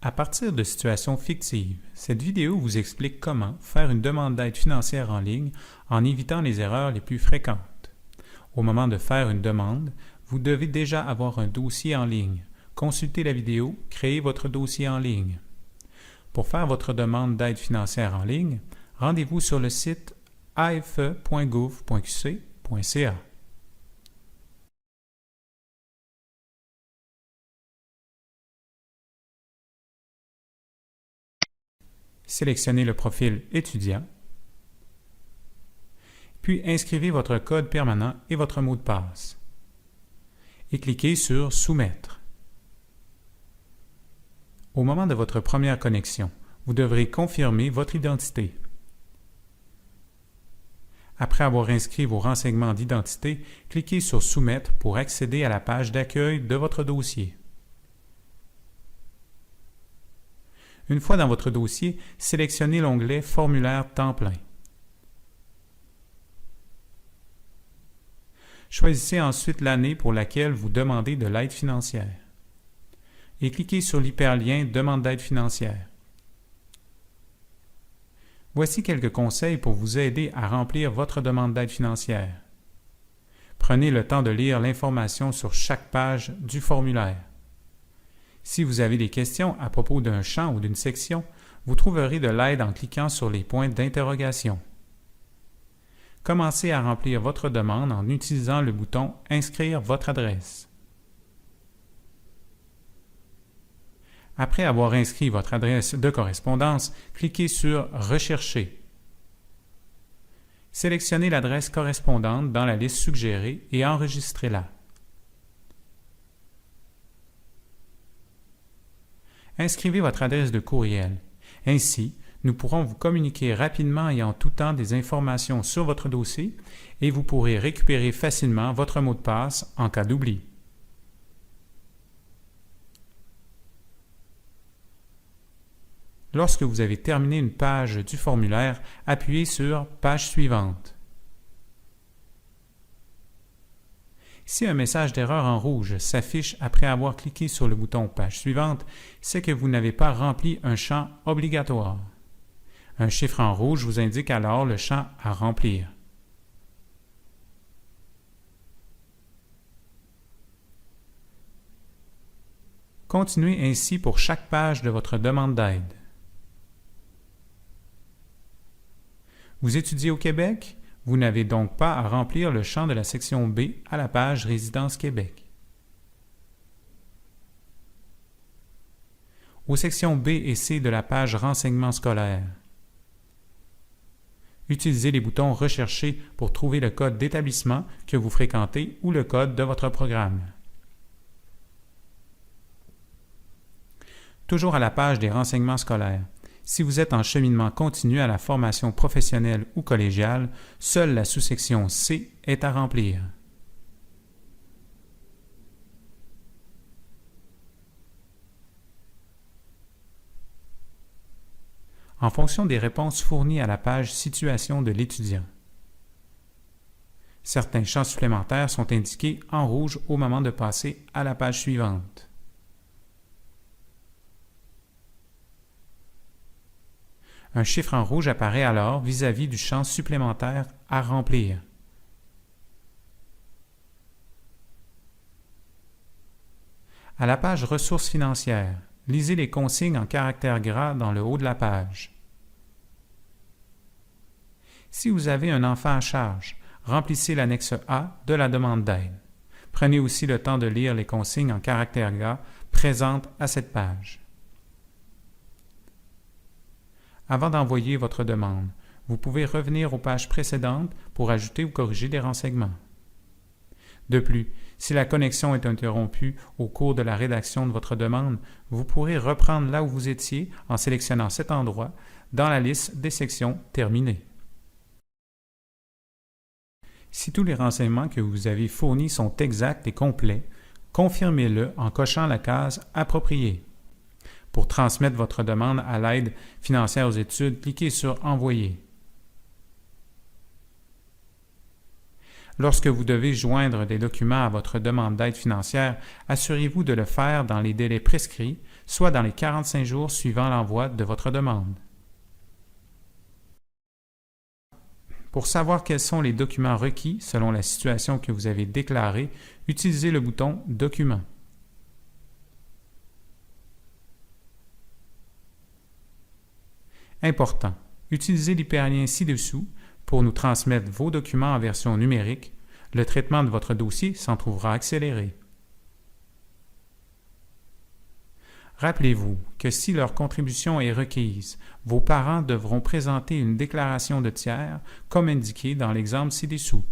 À partir de situations fictives, cette vidéo vous explique comment faire une demande d'aide financière en ligne en évitant les erreurs les plus fréquentes. Au moment de faire une demande, vous devez déjà avoir un dossier en ligne. Consultez la vidéo « Créer votre dossier en ligne ». Pour faire votre demande d'aide financière en ligne, rendez-vous sur le site afe.gouv.qc.ca. Sélectionnez le profil étudiant, puis inscrivez votre code permanent et votre mot de passe, et cliquez sur « Soumettre ». Au moment de votre première connexion, vous devrez confirmer votre identité. Après avoir inscrit vos renseignements d'identité, cliquez sur « Soumettre » pour accéder à la page d'accueil de votre dossier. Une fois dans votre dossier, sélectionnez l'onglet « Formulaire temps plein ». Choisissez ensuite l'année pour laquelle vous demandez de l'aide financière et cliquez sur l'hyperlien « Demande d'aide financière ». Voici quelques conseils pour vous aider à remplir votre demande d'aide financière. Prenez le temps de lire l'information sur chaque page du formulaire. Si vous avez des questions à propos d'un champ ou d'une section, vous trouverez de l'aide en cliquant sur les points d'interrogation. Commencez à remplir votre demande en utilisant le bouton « Inscrire votre adresse ». Après avoir inscrit votre adresse de correspondance, cliquez sur « Rechercher ». Sélectionnez l'adresse correspondante dans la liste suggérée et enregistrez-la. Inscrivez votre adresse de courriel. Ainsi, nous pourrons vous communiquer rapidement et en tout temps des informations sur votre dossier et vous pourrez récupérer facilement votre mot de passe en cas d'oubli. Lorsque vous avez terminé une page du formulaire, appuyez sur « Page suivante ». Si un message d'erreur en rouge s'affiche après avoir cliqué sur le bouton « Page suivante », c'est que vous n'avez pas rempli un champ obligatoire. Un chiffre en rouge vous indique alors le champ à remplir. Continuez ainsi pour chaque page de votre demande d'aide. Vous étudiez au Québec? Vous n'avez donc pas à remplir le champ de la section B à la page Résidence Québec. Aux sections B et C de la page Renseignements scolaires, utilisez les boutons Rechercher pour trouver le code d'établissement que vous fréquentez ou le code de votre programme. Toujours à la page des renseignements scolaires, si vous êtes en cheminement continu à la formation professionnelle ou collégiale, seule la sous-section C est à remplir. En fonction des réponses fournies à la page Situation de l'étudiant, certains champs supplémentaires sont indiqués en rouge au moment de passer à la page suivante. Un chiffre en rouge apparaît alors vis-à-vis du champ supplémentaire à remplir. À la page Ressources financières, lisez les consignes en caractères gras dans le haut de la page. Si vous avez un enfant à charge, remplissez l'annexe A de la demande d'aide. Prenez aussi le temps de lire les consignes en caractères gras présentes à cette page. Avant d'envoyer votre demande, vous pouvez revenir aux pages précédentes pour ajouter ou corriger des renseignements. De plus, si la connexion est interrompue au cours de la rédaction de votre demande, vous pourrez reprendre là où vous étiez en sélectionnant cet endroit dans la liste des sections terminées. Si tous les renseignements que vous avez fournis sont exacts et complets, confirmez-le en cochant la case « Approprié ». Pour transmettre votre demande à l'aide financière aux études, cliquez sur « Envoyer ». Lorsque vous devez joindre des documents à votre demande d'aide financière, assurez-vous de le faire dans les délais prescrits, soit dans les 45 jours suivant l'envoi de votre demande. Pour savoir quels sont les documents requis selon la situation que vous avez déclarée, utilisez le bouton « Documents ». Important. Utilisez l'hyperlien ci-dessous pour nous transmettre vos documents en version numérique. Le traitement de votre dossier s'en trouvera accéléré. Rappelez-vous que si leur contribution est requise, vos parents devront présenter une déclaration de tiers, comme indiqué dans l'exemple ci-dessous.